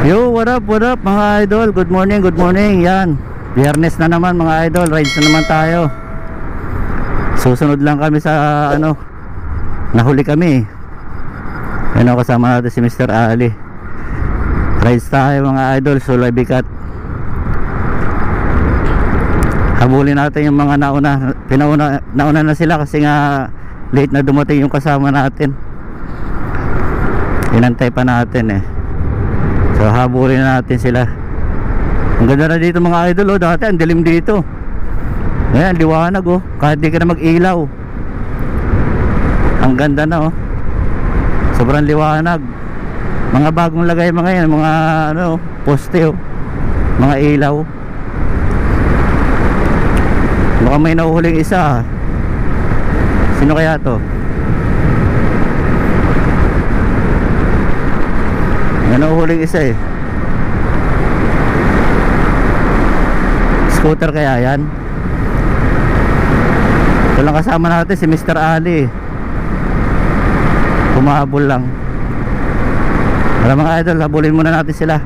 Yo, what up mga idol? Good morning, good morning. Yan, Biyernes na naman mga idol. Rides na naman tayo. Susunod lang kami sa ano, nahuli kami. Yan, kasama natin si Mr. Ali. Rides tayo mga idol, Sulay Bicat. Habulin natin yung mga nauna na sila kasi nga late na dumating yung kasama natin. Inantay pa natin eh. So habulin na natin sila. Ang ganda na dito mga idol, oh. Dati ang dilim dito. Ayan, liwanag oh. Kahit di ka na mag-ilaw, ang ganda na oh. Sobrang liwanag. Mga bagong lagay mga yan, mga ano, poste oh. Mga ilaw. Baka may nahuhuling isa. Sino kaya to? May nahuhuling isa eh. Scooter kaya yan? Ito lang kasama natin si Mr. Ali. Kumahabol lang. Alam mga idol, habulin muna natin sila.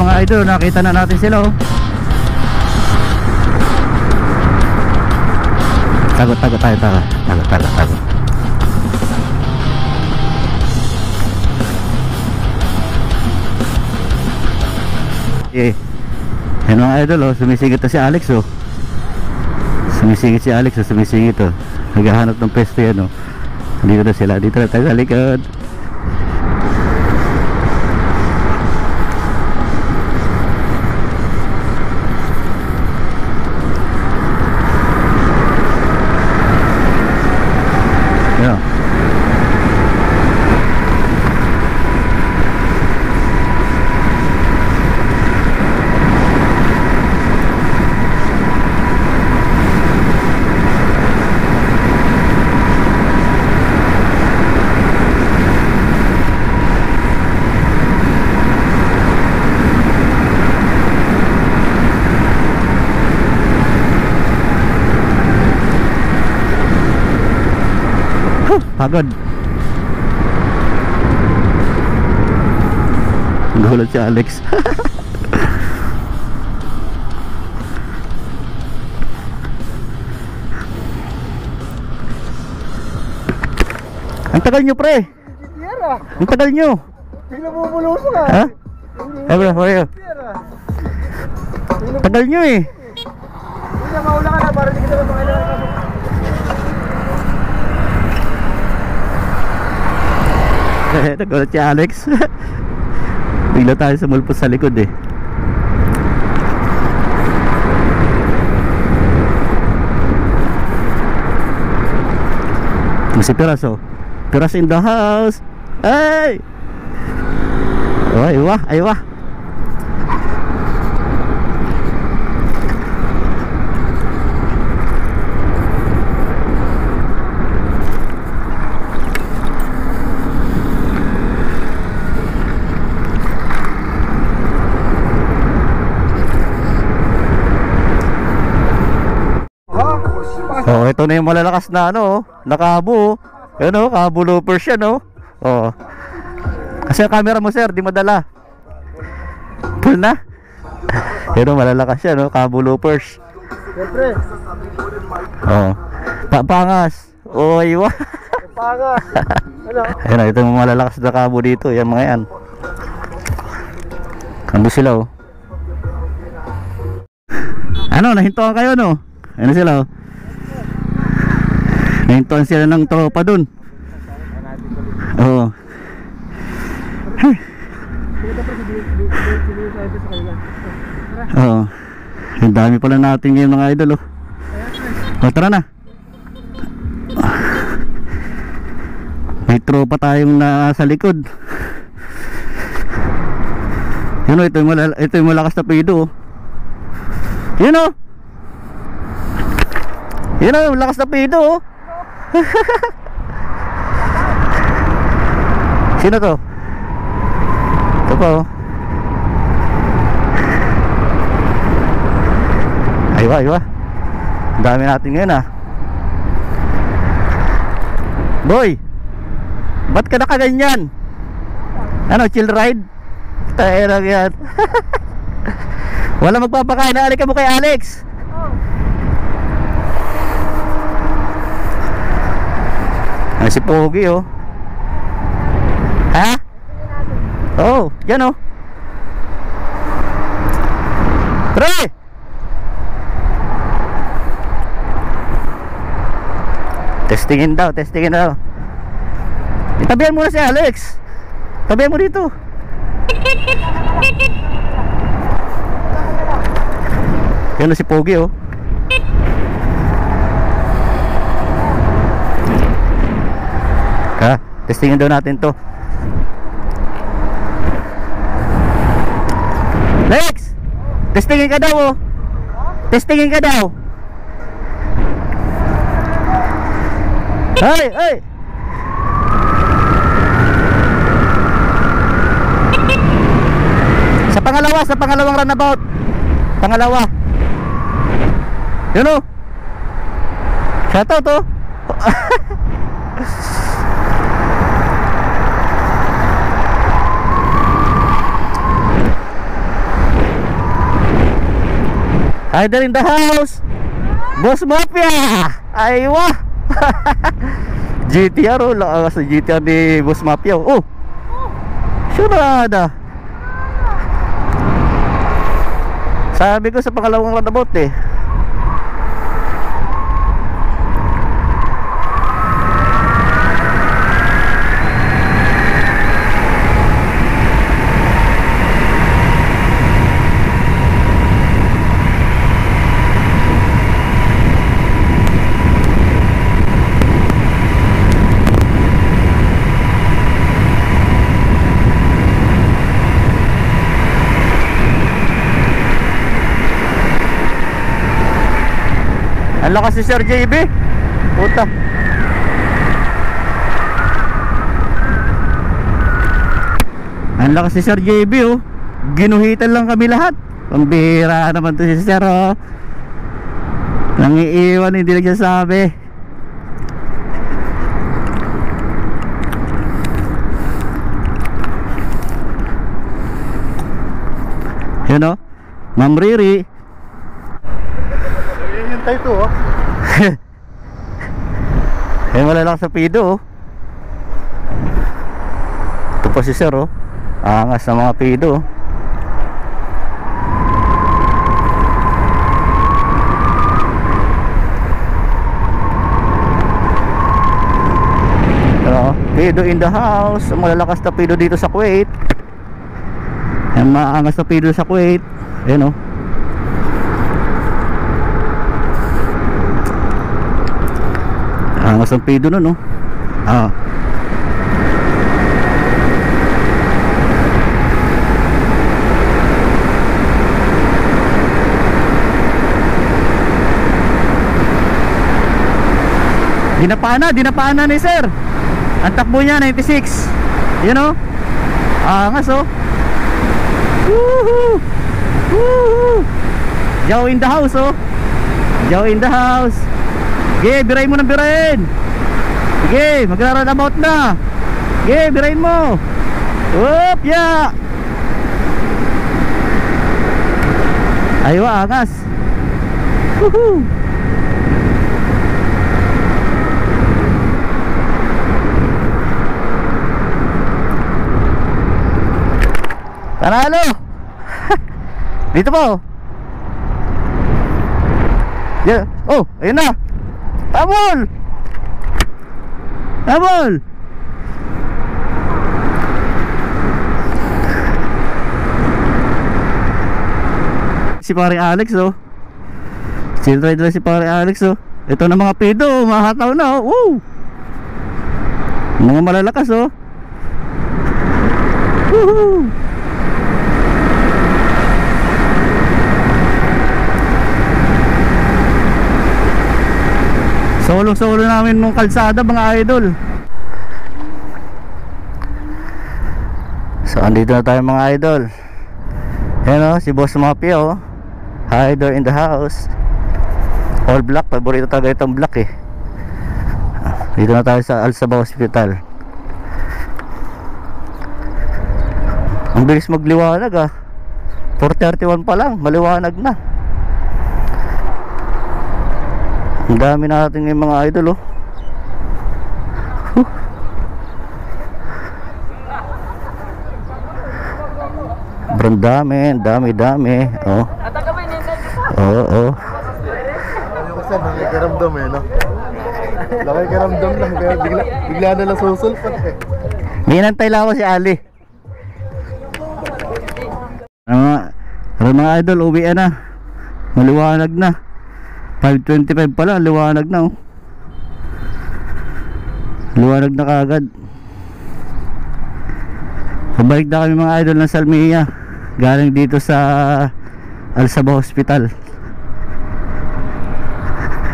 Mga idol, nakita na natin sila oh. Tago eh, yan mga idol oh, sumisingit na si Alex oh. Sumisingit si Alex oh, sumisingit oh. Naghahanap ng pesto yan oh. Dito na sila, dito na tayo sa likod. Pagod. Gulat si Alex. Ang tagal nyo pre. Ang tagal nyo. Pinabubuluso ka. Ha? Hey bro, how are you? Tagal nyo eh. Hindi na maula ka na para hindi kita na makailangan. Nagulat si Alex. Bigla tayo sumulpos sa likod eh. Si Piras oh. Piras in the house. Hey! Oh, aywa, aywa. Oh, ito na yung malalakas na ano, nakabo. Ano, kabo loopers siya no. Oh. Kasi ang camera mo sir, di madala. Full na. Pero malalakas siya no, kabo loopers. Siyempre. Oh. Pangas. Oy, wa. Pangas. Ano? Ayun, ito yung malalakas na kabo dito, yan mga yan. Kando sila oh. Ano, nahintuan kayo no? Ano sila oh? Nahintuan sila ng tropa dun. Oo. Oo. Ang dami pala natin ngayon mga idol oh. O tara na. May tropa tayong nasa likod. Yun o, ito yung malakas na pido. Yun o. Yun o, malakas na pido. Sino to? Ito pa o. Aywa, aywa. Ang dami natin ngayon ah. Boy, ba't ka nakaganyan? Ano, chill ride? Tayo lang yan. Wala magpapakain. Naalika mo kay Alex. Ay, si Pogi oh. Ha? Oo, yan oh. Pre! Testingin daw, testingin daw. Itabihan mo na si Alex. Tabihan mo dito. Yan si Pogi oh. Ha, testingin daw natin to. Lex! Testingin ka daw oh. Testingin ka daw. Hey, hey. Sa pangalawang runabout. Pangalawa. Yun o. Shoutout o. Idol in the house. Boss Mafia. Aywa. GTR o. Lakas sa GTR ni Boss Mafia o. Oh. Surada. Sabi ko sa pangalawang roundabout eh. Ang lakas si Sir JB. Puta. Ang lakas si Sir JB oh. Ginuhitan lang kami lahat. Pambihira naman to si Sir oh. Nangiiwan, hindi lang siya sabi. Yun oh. Ma'am Riri. Yung tayo to oh. Eh malalakas sa pido oh. Ito pa si Sir oh. Angas sa mga pido oh. Ano, pido in the house. Malalakas na pido dito sa Kuwait. Ang maangas na pido sa Kuwait. Ayan oh. Angas ang pido nun, no? Ah. Dinapaan na ni Sir. Ang takbo niya 96. You know? Angas oh. Woohoo! Woohoo! Joe in the house oh. Joe in the house. Sige, birahin mo ng birahin. Sige, magra-roundabout na. Sige, birahin mo. Oop, ya. Aywa, angas. Woohoo. Panalo. Dito po. Yeah. Oh, ayun na. Tabol! Tabol! Si pare Alex oh. Chill ride lang si pare Alex oh. Ito na mga pedo, mahataw na oh. Woo! Mga malalakas oh. Woohoo! Solo namin nung kalsada mga idol. So andito na tayo mga idol. Ayan o, si Boss Mafia o. Hider in the house. All black, paborito talaga itong black eh. Dito na tayo sa Al-Sabah Hospital. Ang bilis magliwanag ah. 4:31 pa lang, maliwanag na. Ang dami natin yung mga idol oh. Sobrang dami oh. Oo. Ayaw ko saan, nakikiramdam eh, no? Nakikiramdam lang, kaya bigla na lang susulpat eh. Hinantay lang ako si Ali. Mga idol, uwi na. Maliwanag na. 5:25 pala, liwanag na oh. Liwanag na kagad. Pabalik na kami mga idol ng Salmiya. Galing dito sa Al-Sabah Hospital.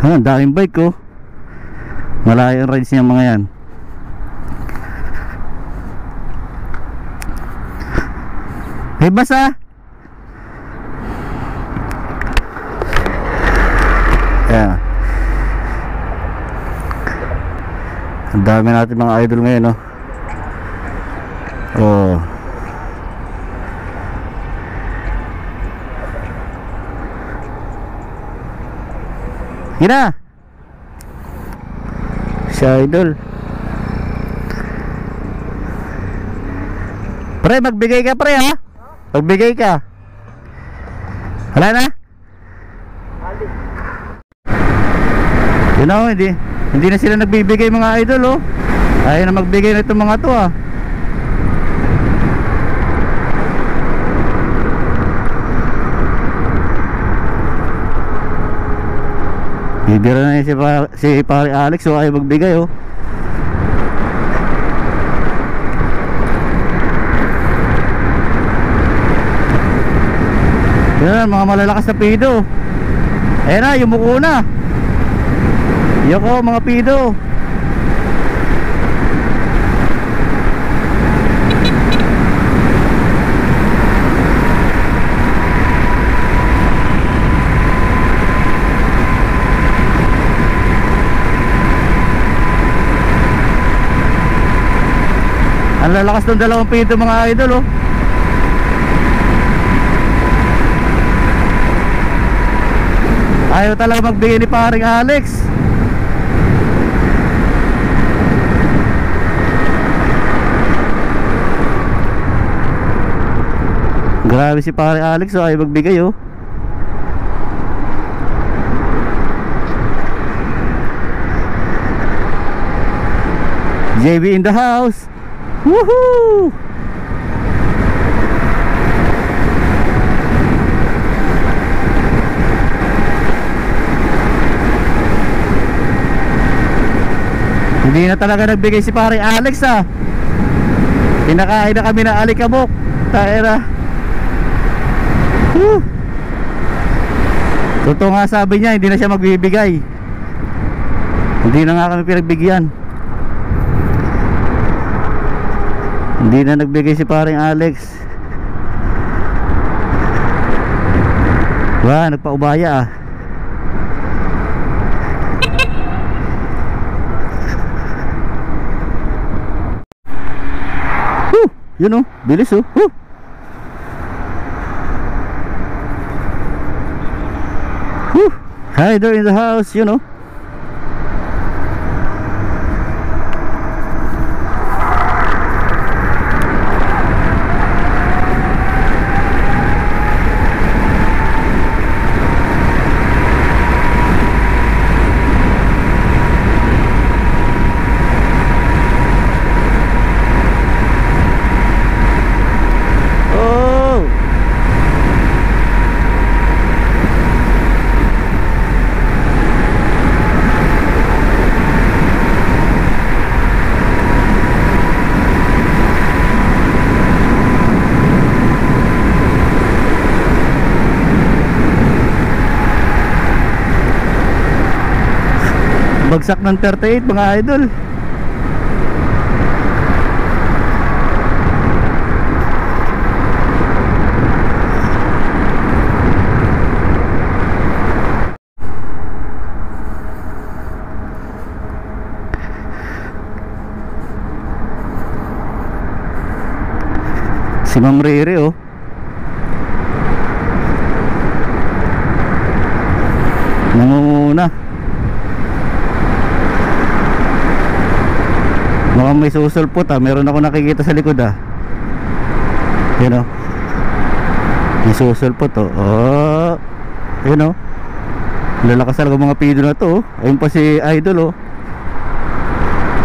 Ang daming bike oh. Malayong rides niya mga yan. Hey basa. Yeah. Ang dami natin mga idol ngayon no. Oh. Gina. Si idol. Pre, magbigay ka pre ha. Magbigay ka. Wala na? Yun know, hindi na sila nagbibigay mga idol oh. Ayaw na magbigay na itong mga to ah. Bibira na yun si pare Alex oh, ayaw magbigay oh. Yan mga malalakas na pido. Ayan na, yumuko na. Yoko mga pido. Ang lalakas ng dalawang pido mga idol oh. Ayaw talaga magbigay ni paring Alex. Grabe si pare Alex oh, ayaw magbigay oh. JB in the house. Woohoo! Hindi na talaga nagbigay si pare Alex ah. Pinakain na kami na alikabok. Tayo na. Totoo nga sabi niya, hindi na siya magbibigay. Hindi na nga kami pinagbigyan. Hindi na nagbigay si paring Alex. Wah, nagpaubaya ah. Yun oh, bilis oh. Hider in the house, you know. Bagsak ng 38 mga idol. Si Ma'am Riri oh. Nangunguna. Mukhang may susulpot ah. Meron ako nakikita sa likod ah. Yan oh. May susulpot oh. Oh. Yan oh. Lalakas talaga mga pido na to oh. Ayun pa si Idol oh.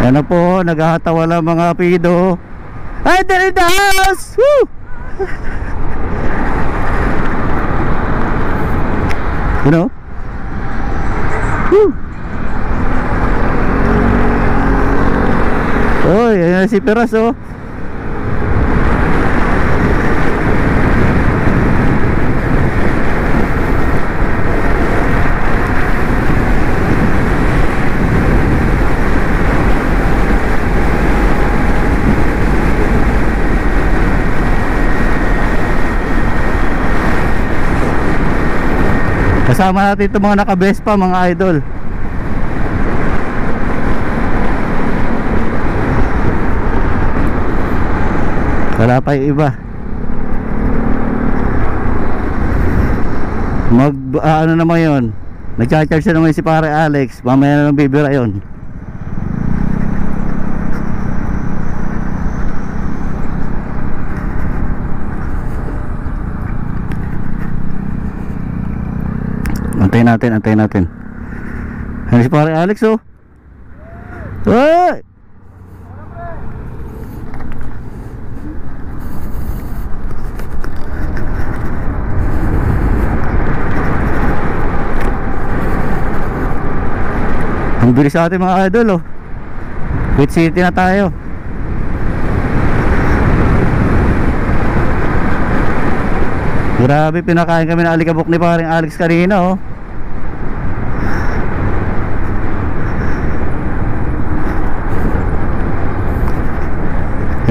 Yan na po. Naghahatawa lang mga pido. Idol in the house! Woo! You know? Woo! Oy, ayan si Peras oh. Kasama natin itong mga naka-Vespa mga idol. Wala pa yung iba. Ano naman yun, nagcha-charge na naman si pare Alex. Mamaya na lang bibira yun. Antayin natin, antayin natin. Ano si pare Alex oh. Hey! Ang bilis sa atin mga idol oh. Quit City na tayo. Grabe, pinakain kami ng alikabok ni paring Alex kanina oh.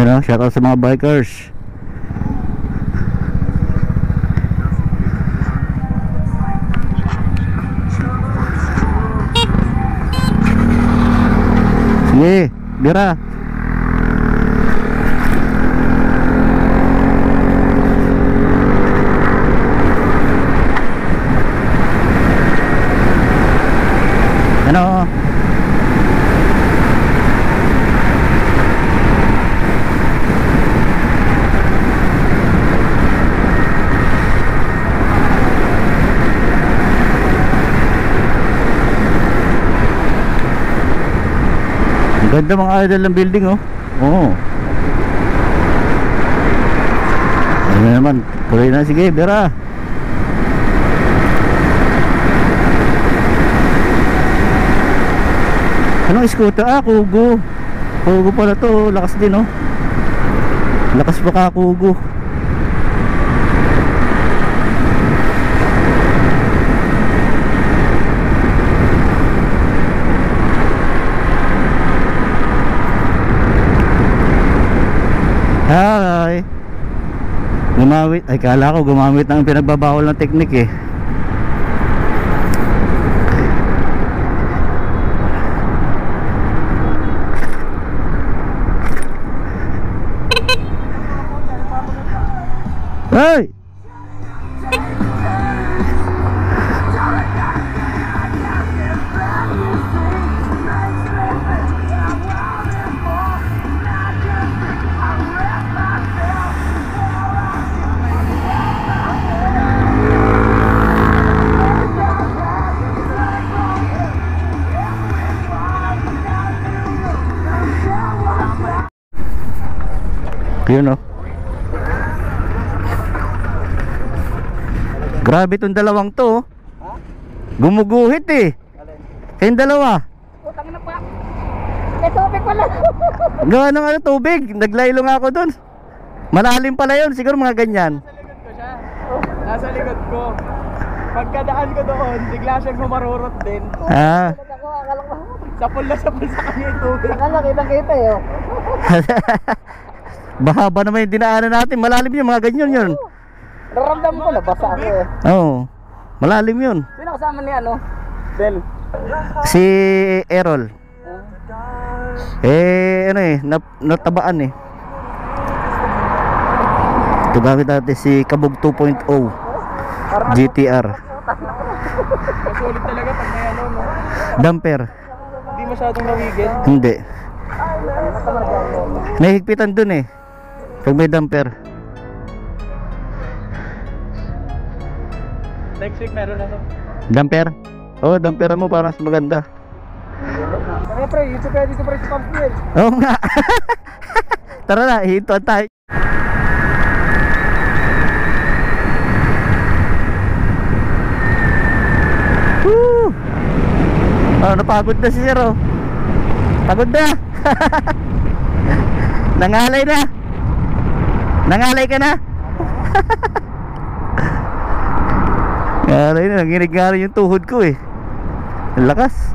You know, shout out sa mga bikers. Sige, bira. Ano? Ganda mga idol ng building oh. Oo. Ano naman, tuloy na, sige, bira. Anong scooter? Ah, Kugo. Kugo pala to, lakas din oh. Lakas pa ka Kugo. Hi. Gumamit, ay kala ko gumamit ng pinagbabawal ng teknik eh. Hey! Yun oh. Grabe itong dalawang to oh. Gumuguhit eh. Kayong dalawa. Utang na pa. May tubig pala. Gawa ng ano tubig. Naglaylo nga ako dun. Malalim pala yun. Siguro mga ganyan. Nasa likod ko siya. Nasa likod ko. Pagkadaan ko doon, bigla siyang humarurot din. Ah. Ako, akala ko Sapul na sapul sa kanya yung tubig. Saka nakita eh. Oh. Bahaba naman yung dinaanan natin. Malalim yun, mga ganyan yun. Naramdaman ko, nabasa ako eh. Oo, malalim yun. Sino kasama ni ano? Bel. Si Errol. Ano eh, natabaan eh. Ito gamit natin si Kabog 2.0 GTR. Masulit talaga pag may ano, no? Damper. Hindi masyadong nawigid. Hindi. May higpitan dun eh. Pag may damper. Next week meron na to. Damper? Oo, damperan mo para mas maganda. Kaya pre, YouTube kaya dito pre sa Pampiel. Oo nga. Tara na, hihintuan tayo. Woo! Oh, napagod na si Sir oh. Pagod na. Nangalay na. Nangalay ka na. Nangalay na, nanginig nga rin yung tuhod ko eh. Ang lakas.